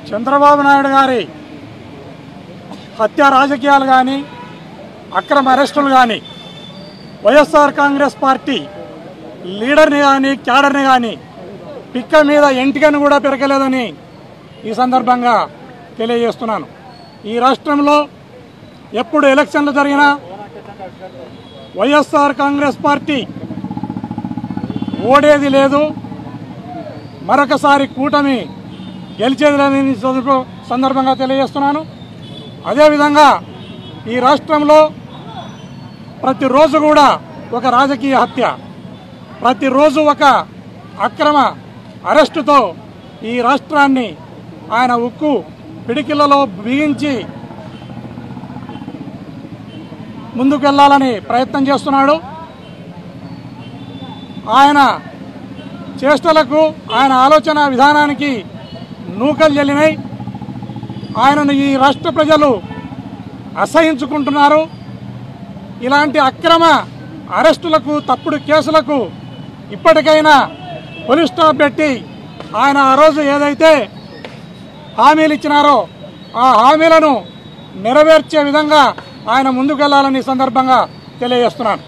చంద్రబాబు నాయుడు గారి హత్య రాజకీయాలు కానీ అక్రమ అరెస్టులు కానీ వైఎస్ఆర్ కాంగ్రెస్ పార్టీ లీడర్ని కానీ క్యాడర్ని కానీ పిక్క మీద ఎంటికను కూడా పెరగలేదని ఈ సందర్భంగా తెలియజేస్తున్నాను. ఈ రాష్ట్రంలో ఎప్పుడు ఎలక్షన్లు జరిగినా వైఎస్ఆర్ కాంగ్రెస్ పార్టీ ఓడేది లేదు, మరొకసారి కూటమి గెలిచేది లేదని సందర్భంగా తెలియజేస్తున్నాను. అదేవిధంగా ఈ రాష్ట్రంలో ప్రతిరోజు కూడా ఒక రాజకీయ హత్య, ప్రతిరోజు ఒక అక్రమ అరెస్టుతో ఈ రాష్ట్రాన్ని ఆయన ఉక్కు పిడికిలలో బిగించి ముందుకు వెళ్ళాలని ప్రయత్నం చేస్తున్నాడు. ఆయన చేష్టలకు, ఆయన ఆలోచన విధానానికి నూకలు చెల్లినాయి. ఆయనను ఈ రాష్ట్ర ప్రజలు అసహించుకుంటున్నారు. ఇలాంటి అక్రమ అరెస్టులకు, తప్పుడు కేసులకు ఇప్పటికైనా పోలీస్ స్టాప్ పెట్టి ఆయన ఆ రోజు ఏదైతే హామీలు ఇచ్చినారో ఆ హామీలను నెరవేర్చే విధంగా ఆయన ముందుకు వెళ్ళాలని సందర్భంగా తెలియజేస్తున్నాను.